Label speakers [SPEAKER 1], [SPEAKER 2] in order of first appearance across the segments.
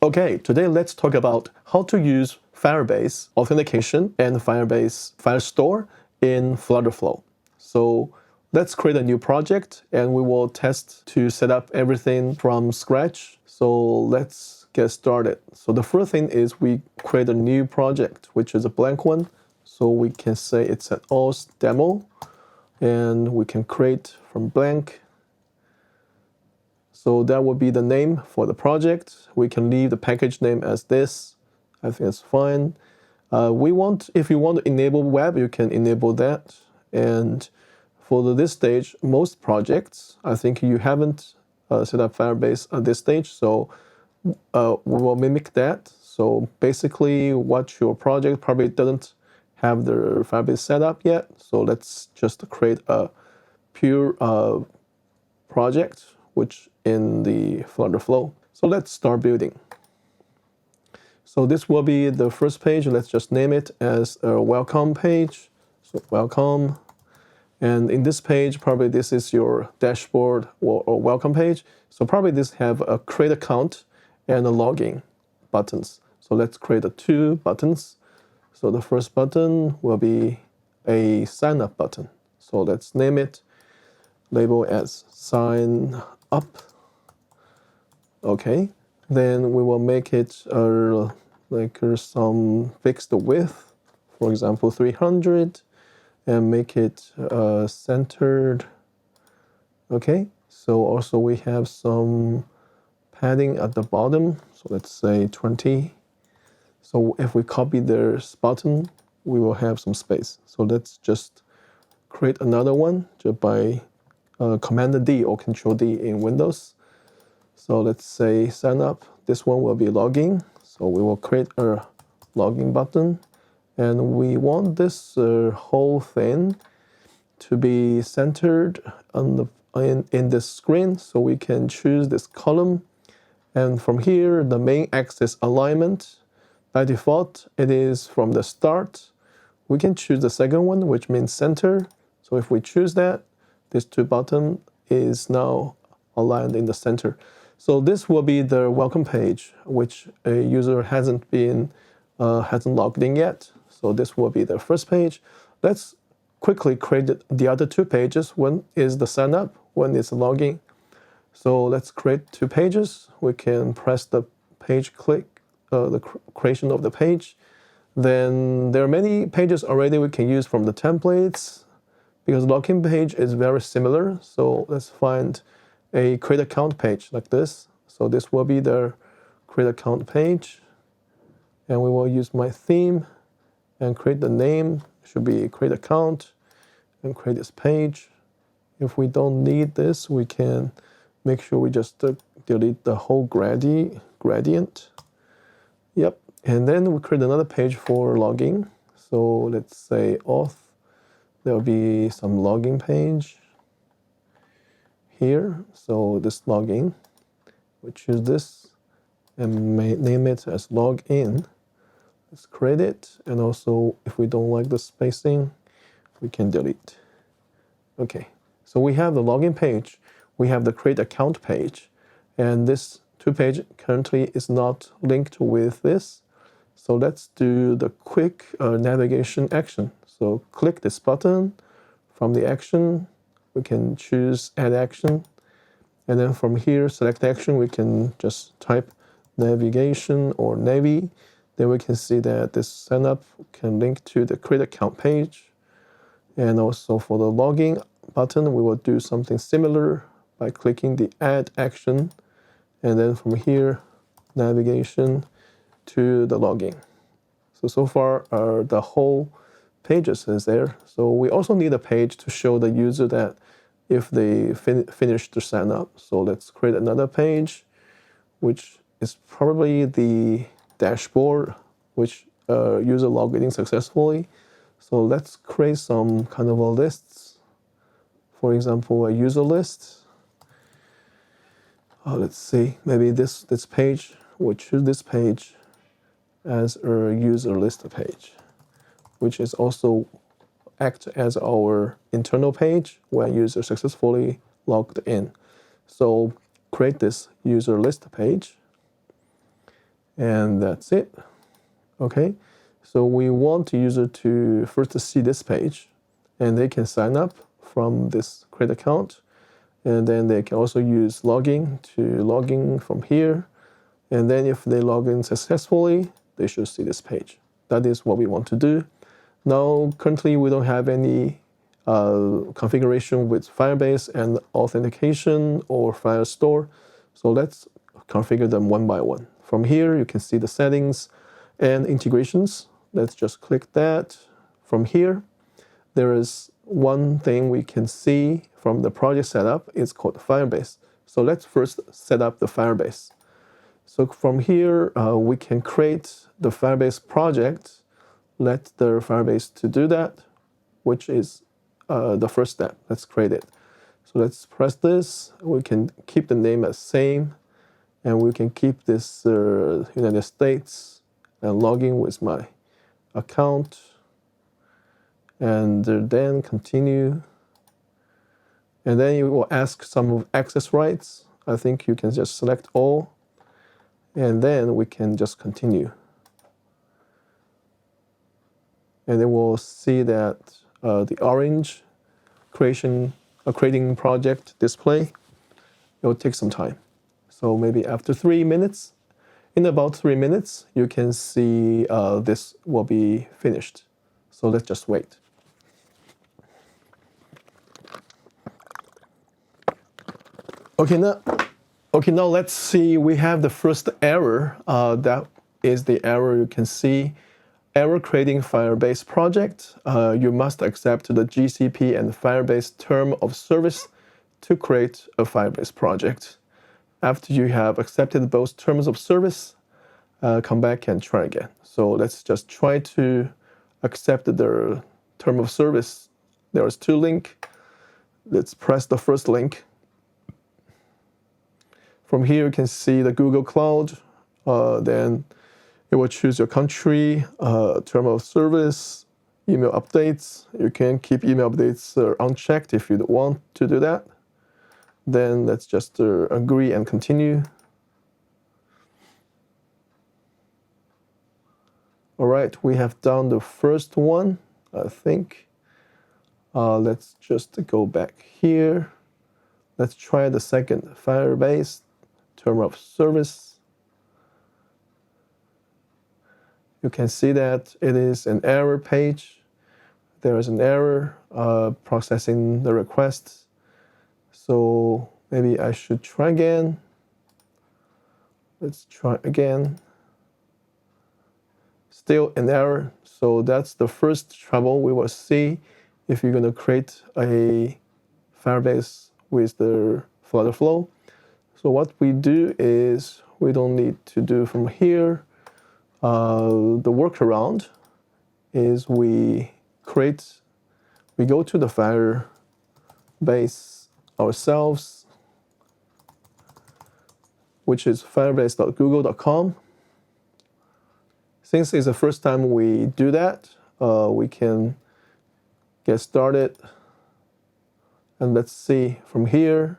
[SPEAKER 1] Okay, today let's talk about how to use Firebase Authentication and Firebase Firestore in FlutterFlow. So let's create a new project and we will test to set up everything from scratch. So let's get started. So the first thing is we create a new project, which is a blank one. So we can say it's an Auth demo and we can create from blank. So that would be the name for the project. We can leave the package name as this. I think it's fine. If you want to enable web, you can enable that. And for this stage, most projects, I think you haven't set up Firebase at this stage, so we will mimic that. So basically, what your project probably doesn't have the Firebase set up yet. So let's just create a pure project, which in the FlutterFlow. So let's start building. So this will be the first page. Let's just name it as a welcome page. So welcome. And in this page, probably this is your dashboard or welcome page. So probably this have a create account and a login buttons. So let's create two buttons. So the first button will be a sign up button. So let's name it, label as sign up. Okay, then we will make it some fixed width, for example 300, and make it centered. Okay, so also we have some padding at the bottom, so let's say 20. So if we copy this button, we will have some space. So let's just create another one just by Command D or Control D in Windows. So let's say sign up. This one will be login. So we will create a login button. And we want this whole thing to be centered on in this screen. So we can choose this column. And from here, the main axis alignment. By default, it is from the start. We can choose the second one, which means center. So if we choose that, this two button is now aligned in the center. So this will be the welcome page, which a user hasn't logged in yet. So this will be the first page. Let's quickly create the other two pages. One is the sign up, one is login. So let's create two pages. We can press the page click, the creation of the page. Then there are many pages already we can use from the templates because login page is very similar. So let's find a create account page like this. So this will be the create account page. And we will use my theme and create the name. It should be create account and create this page. If we don't need this, we can make sure we just delete the whole gradient. Yep. And then we create another page for login. So let's say auth. There will be some login page here. So this login, we choose this and name it as login. Let's create it. And also, if we don't like the spacing, we can delete. Okay. So we have the login page. We have the create account page. And this two page currently is not linked with this. So let's do the quick navigation action. So click this button. From the action, we can choose add action. And then from here, select action, we can just type navigation or navi. Then we can see that this sign up can link to the create account page. And also for the login button, we will do something similar by clicking the add action. And then from here, navigation to the login. So far, the whole pages is there. So we also need a page to show the user that if they finish the sign up. So let's create another page, which is probably the dashboard, which user logged in successfully. So let's create some kind of a lists. For example, a user list. Let's see, maybe this page, we'll choose this page as a user list page, which is also act as our internal page when user successfully logged in. So create this user list page. And that's it. Okay, so we want the user to first see this page, and they can sign up from this create account, and then they can also use login to log in from here, and then if they log in successfully, they should see this page. That is what we want to do. Now, currently we don't have any configuration with Firebase and Authentication or Firestore, so let's configure them one by one. From here, you can see the settings and integrations. Let's just click that. From here, there is one thing we can see from the project setup. It's called Firebase. So let's first set up the Firebase. So from here, we can create the Firebase project. Let the Firebase to do that, which is the first step. Let's create it. So let's press this. We can keep the name as same, and we can keep this United States and log in with my account, and then continue. And then you will ask some access rights. I think you can just select all, and then we can just continue. And then we'll see that the orange creating project display. It will take some time. So maybe after 3 minutes, in about 3 minutes, you can see this will be finished. So let's just wait. Okay, now let's see. We have the first error. That is the error you can see. Error creating Firebase project. You must accept the GCP and Firebase term of service to create a Firebase project. After you have accepted both terms of service, come back and try again. So let's just try to accept the term of service. There is 2 links. Let's press the first link. From here, you can see the Google Cloud. Then it will choose your country, term of service, email updates. You can keep email updates unchecked if you don't want to do that. Then let's just agree and continue. All right, we have done the first one, I think. Let's just go back here. Let's try the second, Firebase, term of service. You can see that it is an error page. There is an error processing the request. So maybe I should try again. Let's try again. Still an error. So that's the first trouble we will see if you're going to create a Firebase with the FlutterFlow. So what we do is we don't need to do from here. The workaround is we go to the Firebase ourselves, which is firebase.google.com. Since it's the first time we do that, we can get started. And let's see from here.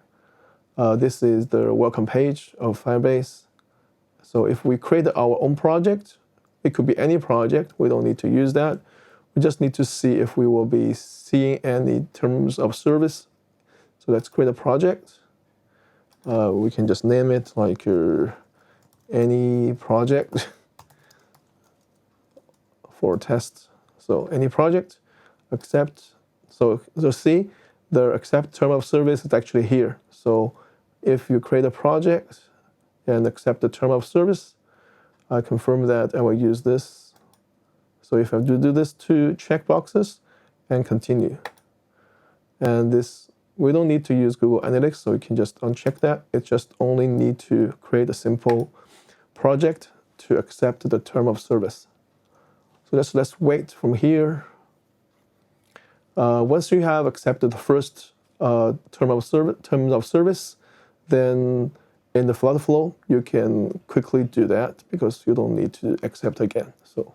[SPEAKER 1] This is the welcome page of Firebase. So if we create our own project, it could be any project. We don't need to use that. We just need to see if we will be seeing any terms of service. So let's create a project. We can just name it like any project for test. So any project, accept. So see, the accept term of service is actually here. So if you create a project and accept the term of service, I confirm that I will use this. So if I do this 2 checkboxes and continue. And this, we don't need to use Google Analytics, so you can just uncheck that. It just only need to create a simple project to accept the term of service. So let's wait from here. Once you have accepted the first terms of service, then in the FlutterFlow, you can quickly do that because you don't need to accept again. So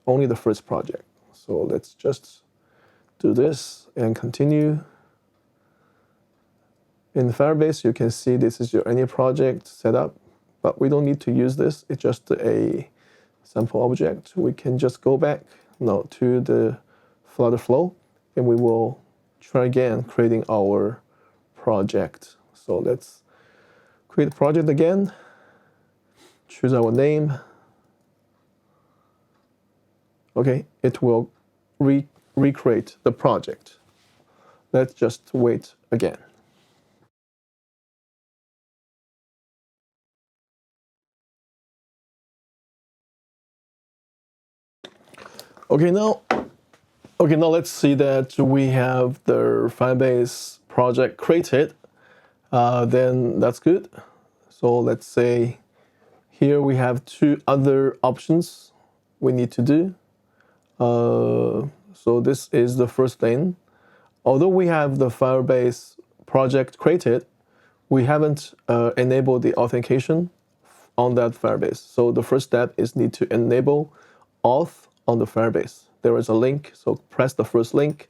[SPEAKER 1] only the first project. So let's just do this and continue. In Firebase, you can see this is your any project setup. but we don't need to use this. It's just a sample object. We can just go back now to the FlutterFlow, and we will try again creating our project. So let's create a project again, choose our name. Okay, it will recreate the project. Let's just wait again. Okay, now let's see that we have the Firebase project created. Then that's good. So let's say here we have two other options we need to do. So this is the first thing. Although we have the Firebase project created, we haven't enabled the authentication on that Firebase. So the first step is need to enable Auth on the Firebase. There is a link, so press the first link.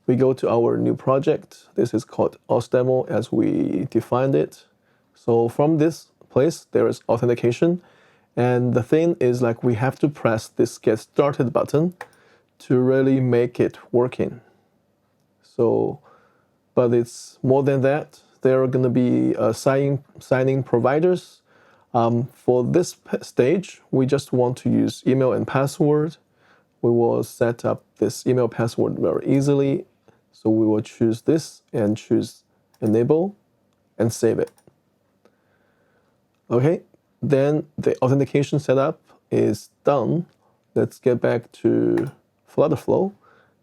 [SPEAKER 1] We go to our new project. This is called Auth demo as we defined it. So from this place, there is authentication. And the thing is like we have to press this get started button to really make it working. So, but it's more than that. There are going to be signing providers. For this stage, we just want to use email and password. We will set up this email password very easily. So we will choose this and choose enable and save it. Okay, then the authentication setup is done. Let's get back to FlutterFlow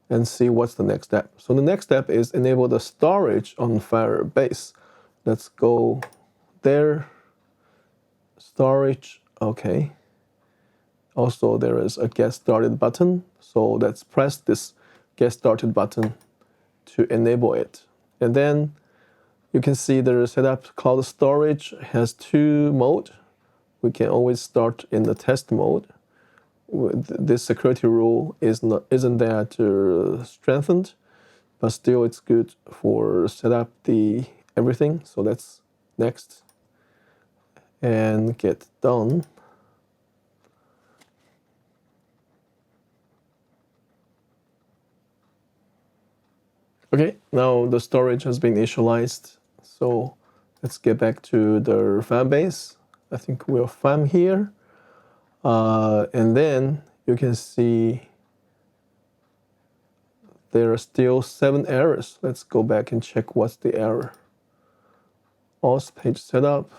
[SPEAKER 1] and see what's the next step. So the next step is enable the storage on Firebase. Let's go there, storage, okay. Also, there is a get started button. So let's press this get started button to enable it. And then you can see the setup cloud storage has two modes. We can always start in the test mode. This security rule isn't that strengthened, but still it's good for set up the everything. So let's next and get done. Okay, now the storage has been initialized. So let's get back to the Firebase. I think we're fine here. And then you can see there are still 7 errors. Let's go back and check what's the error. Auth page setup,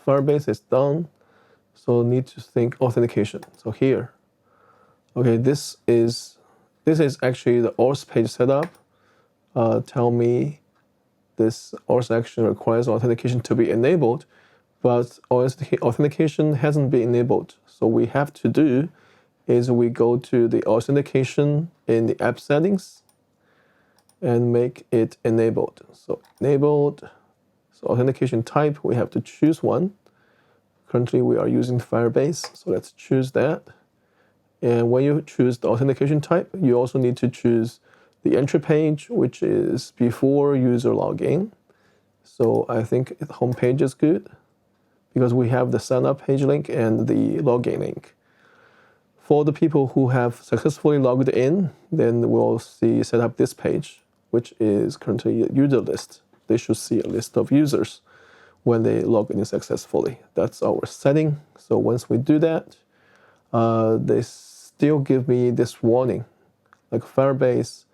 [SPEAKER 1] Firebase is done. So need to think authentication. So here, okay, this is actually the auth page setup. Tell me this auth action requires authentication to be enabled, but authentication hasn't been enabled. So we have to do is we go to the authentication in the app settings and make it enabled. So enabled, so authentication type, we have to choose one. Currently we are using Firebase, so let's choose that. And when you choose the authentication type, you also need to choose the entry page, which is before user login. So I think the home page is good because we have the sign up page link and the login link. For the people who have successfully logged in, then we'll see set up this page, which is currently a user list. They should see a list of users when they log in successfully. That's our setting. So once we do that, they still give me this warning, like Firebase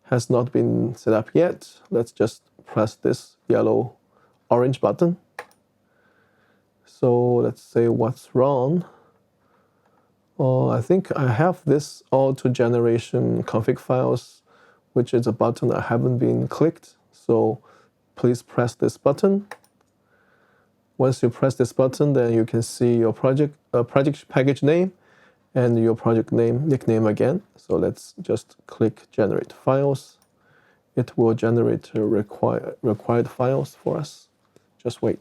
[SPEAKER 1] has not been set up yet. Let's just press this yellow orange button. So let's say what's wrong. I think I have this auto generation config files, which is a button that haven't been clicked. So please press this button. Once you press this button, then you can see your project package name and your project name, nickname again. So let's just click generate files. It will generate required files for us. Just wait.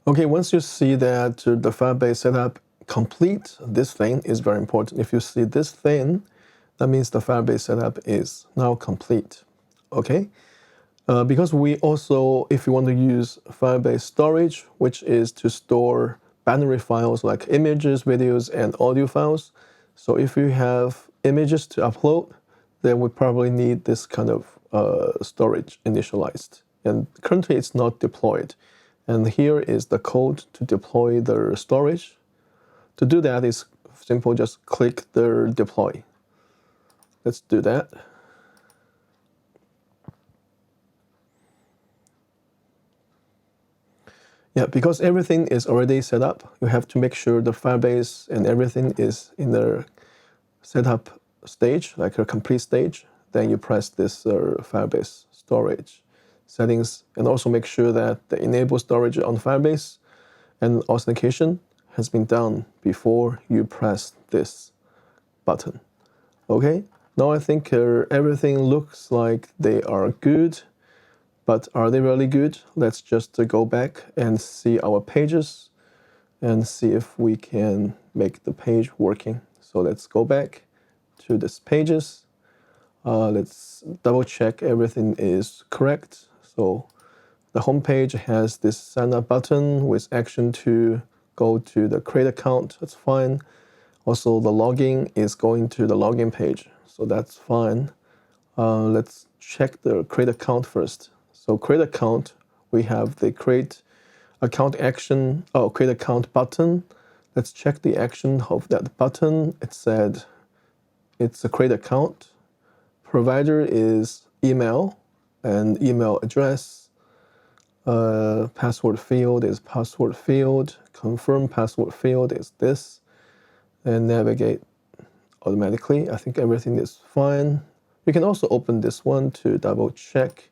[SPEAKER 1] Okay, once you see that the Firebase setup complete, this thing is very important. If you see this thing, that means the Firebase setup is now complete. Okay, Because we also, if you want to use Firebase storage, which is to store binary files like images, videos, and audio files. So if you have images to upload, then we probably need this kind of storage initialized. And currently it's not deployed. And here is the code to deploy the storage. To do that is simple, just click the deploy. Let's do that. Yeah, because everything is already set up, you have to make sure the Firebase and everything is in the setup stage, like a complete stage. Then you press this Firebase storage settings, and also make sure that the enable storage on Firebase and authentication has been done before you press this button. Okay, now I think everything looks like they are good. But are they really good? Let's just go back and see our pages and see if we can make the page working. So let's go back to this pages. Let's double check everything is correct. So the home page has this sign up button with action to go to the create account. That's fine. Also, the login is going to the login page. So that's fine. Let's check the create account first. So create account, we have the create account action, create account button. Let's check the action of that button. It said it's a create account. Provider is email and email address. Password field is password field. Confirm password field is this. And navigate automatically. I think everything is fine. You can also open this one to double check.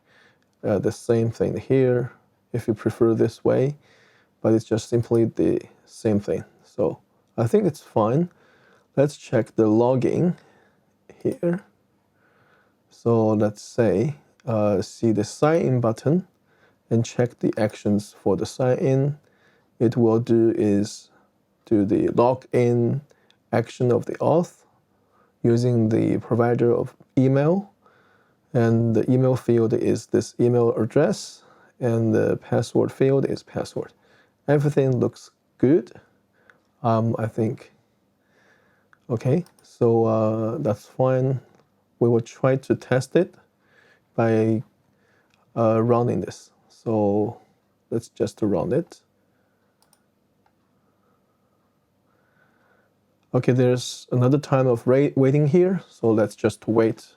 [SPEAKER 1] The same thing here, if you prefer this way, but it's just simply the same thing. So I think it's fine. Let's check the login here. So let's say, see the sign in button and check the actions for the sign in. It will do is do the login action of the auth using the provider of email. And the email field is this email address, and the password field is password. Everything looks good, I think. Okay, so that's fine. We will try to test it by running this. So let's just run it. Okay, there's another time of waiting here, so let's just wait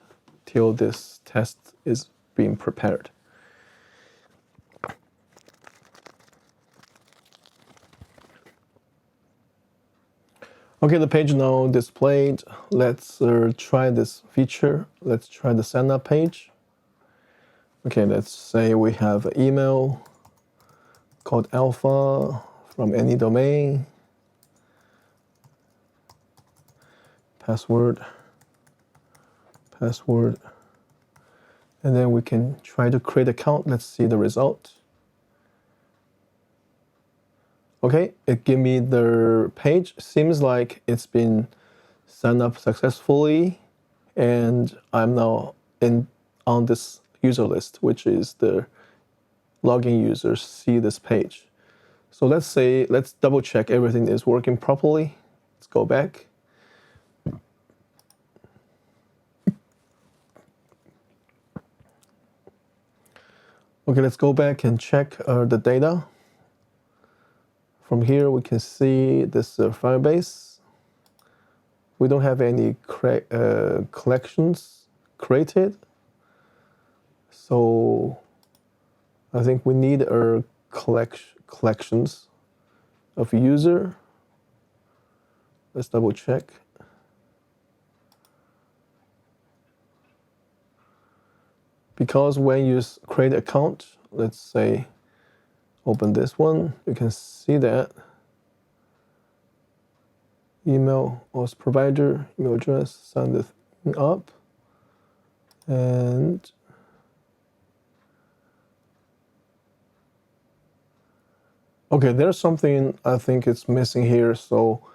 [SPEAKER 1] till this test is being prepared. Okay, the page now displayed. Let's try this feature. Let's try the sign up page. Okay, let's say we have an email called alpha from any domain. Password. And then we can try to create account. Let's see the result. Okay, it gave me the page. Seems like it's been signed up successfully, and I'm now on this user list, which is the login users see this page. So let's double check everything is working properly. Let's go back. Okay, let's go back and check the data. From here, we can see this Firebase. We don't have any collections created. So I think we need our collections of user. Let's double check. Because when you create an account, let's say, open this one, you can see that email was provider, email address, sign the thing up, and okay, there's something I think it's missing here. So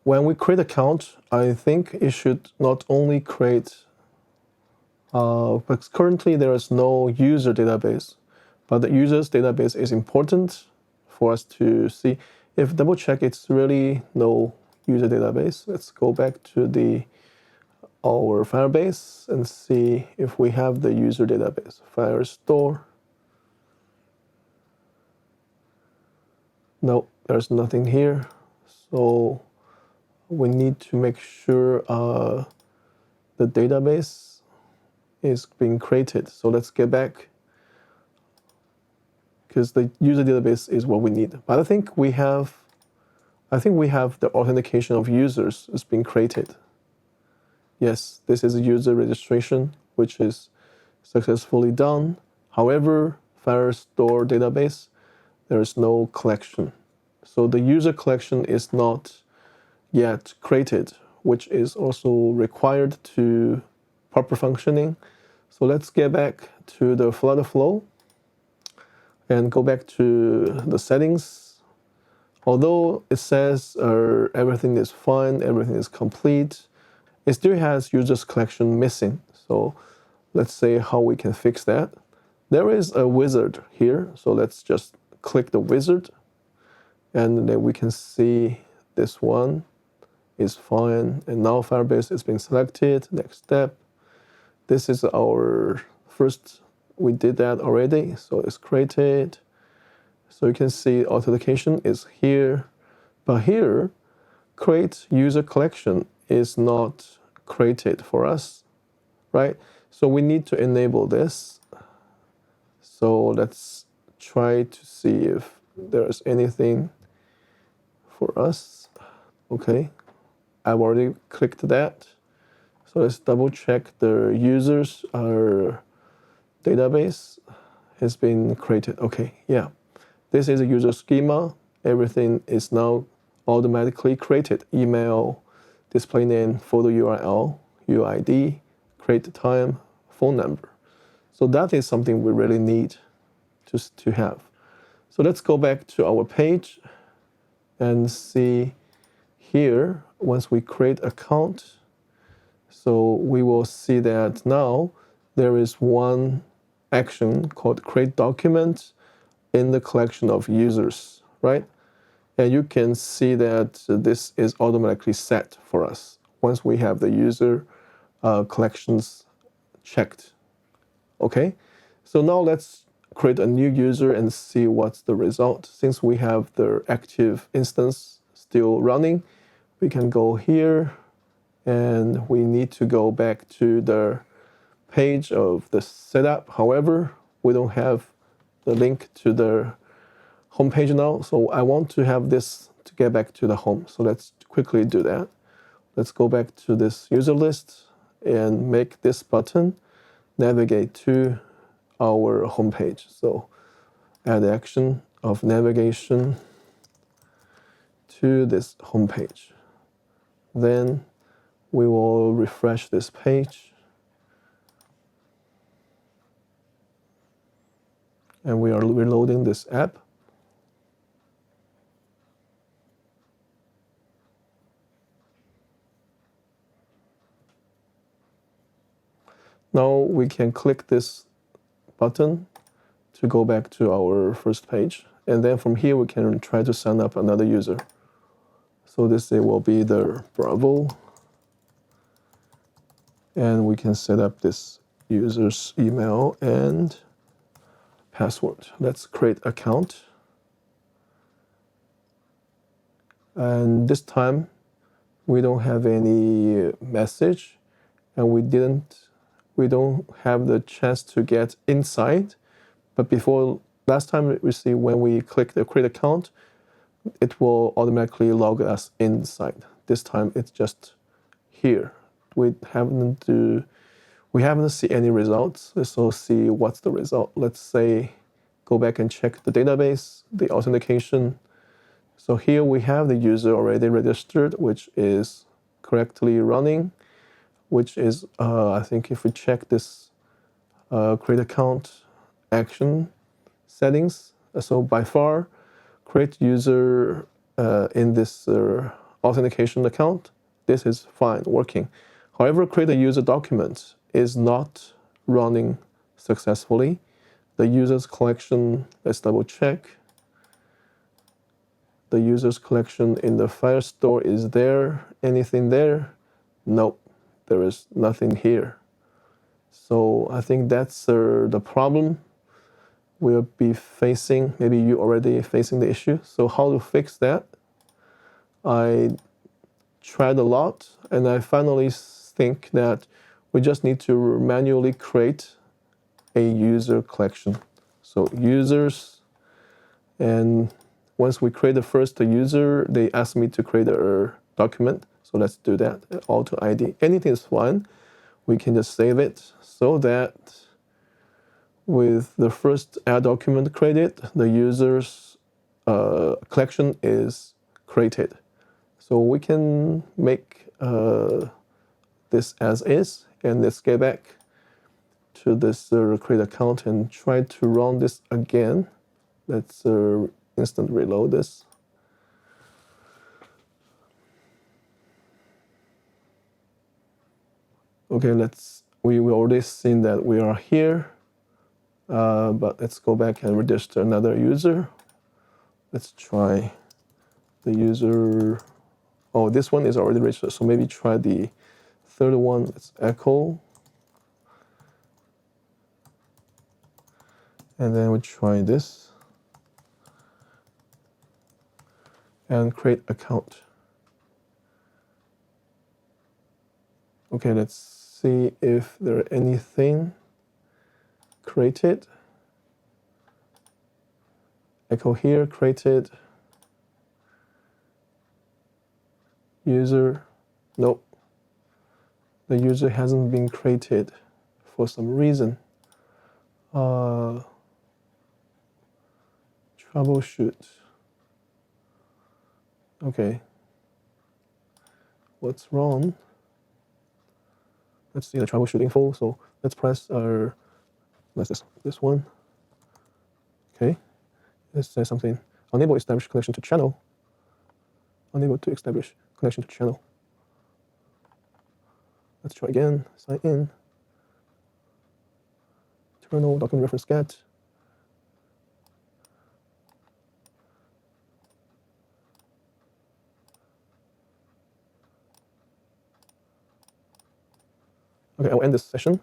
[SPEAKER 1] when we create account, I think it should not only create But currently there is no user database, but the users database is important for us to see. If double check, it's really no user database. Let's go back to our Firebase and see if we have the user database. Firestore. No, there's nothing here. So we need to make sure the database is being created. So let's get back, because the user database is what we need. But I think we have the authentication of users is being created. Yes, this is a user registration, which is successfully done. However, Firestore database, there is no collection. So the user collection is not yet created, which is also required to proper functioning. So let's get back to the FlutterFlow and go back to the settings. Although it says everything is fine, everything is complete, it still has users collection missing. So let's say how we can fix that. There is a wizard here, so let's just click the wizard, and then we can see this one is fine. And now Firebase is being selected. Next step. This is our first, we did that already, so it's created. So you can see authentication is here, but here, create user collection is not created for us, right? So we need to enable this. So let's try to see if there's anything for us. Okay, I've already clicked that. So let's double check the users database has been created. Okay, yeah. This is a user schema. Everything is now automatically created. Email, display name, photo URL, UID, create time, phone number. So that is something we really need to have. So let's go back to our page and see here, once we create account, so we will see that now there is one action called create document in the collection of users, right? And you can see that this is automatically set for us once we have the user collections checked. Okay, so now let's create a new user and see what's the result. Since we have the active instance still running, we can go here and we need to go back to the page of the setup. However, we don't have the link to the home page now, so I want to have this to get back to the home. So let's quickly do that. Let's go back to this user list and make this button navigate to our home page. So add action of navigation to this home page. Then we will refresh this page. And we are reloading this app. Now we can click this button to go back to our first page. And then from here, we can try to sign up another user. So this will be the Bravo. And we can set up this user's email and password. Let's create account. And this time, we don't have any message, and we don't have the chance to get inside. But before, last time we see when we click the create account, it will automatically log us inside. This time it's just here. We haven't seen any results. Let's all see what's the result. Let's say go back and check the database, the authentication. So here we have the user already registered, which is correctly running, which is, I think if we check this create account action settings, so by far, create user in this authentication account, this is fine, working. However, create a user document is not running successfully. The users collection, let's double check. The users collection in the Firestore is there. Anything there? Nope, there is nothing here. So I think that's the problem we'll be facing. Maybe you already facing the issue. So how to fix that? I tried a lot, and I finally think that we just need to manually create a user collection. So users, and once we create the first user, they ask me to create a document. So let's do that. Auto ID, anything is fine. We can just save it so that with the first add document created, the user's collection is created. So we can make this as is, and let's get back to this create account and try to run this again. Let's instant reload this. Okay, we already seen that we are here, but let's go back and register another user. Let's try the user. Oh, this one is already registered, so maybe try the third one. Let's echo. And then we try this. And create account. Okay, let's see if there anything created. Echo here, created. User, nope. The user hasn't been created for some reason. Troubleshoot. Okay. What's wrong? Let's see the troubleshooting info. So let's press what's this one. Okay. Let's say something. Unable to establish connection to channel. Unable to establish connection to channel. Let's try again. Sign in. Terminal document reference get. Okay, I will end this session,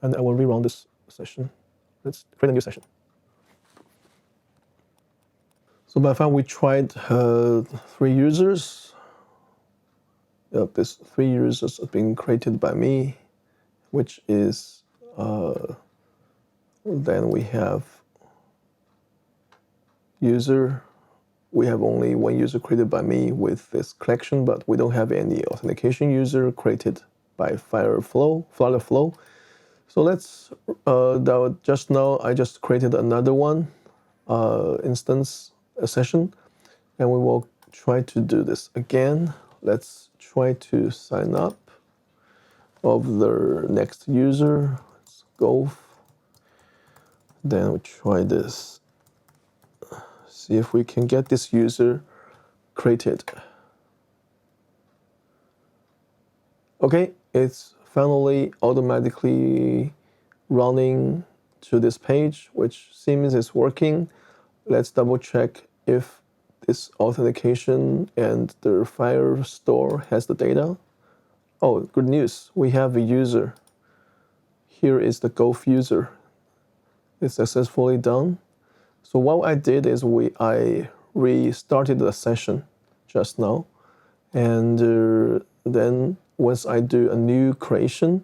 [SPEAKER 1] and I will rerun this session. Let's create a new session. So by far, we tried 3 users. These 3 users are being created by me, which is, then we have user. We have only 1 user created by me with this collection, but we don't have any authentication user created by FlutterFlow. So let's, just now I just created another one, instance, a session, and we will try to do this again. Let's try to sign up of the next user. Let's go. Then we try this. See if we can get this user created. Okay, it's finally automatically running to this page, which seems is working. Let's double check if this authentication and the Firestore has the data. Oh, good news. We have a user. Here is the Golf user. It's successfully done. So what I did is I restarted the session just now. And then once I do a new creation,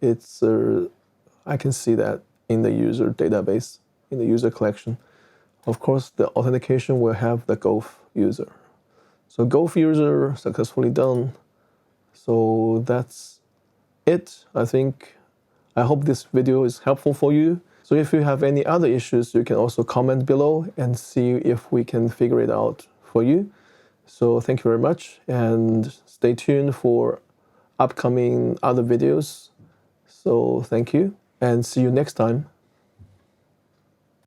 [SPEAKER 1] it's I can see that in the user database, in the user collection. Of course, the authentication will have the Golf user. So Golf user successfully done. So that's it. I hope this video is helpful for you. So if you have any other issues, you can also comment below and see if we can figure it out for you. So thank you very much, and stay tuned for upcoming other videos. So thank you, and see you next time.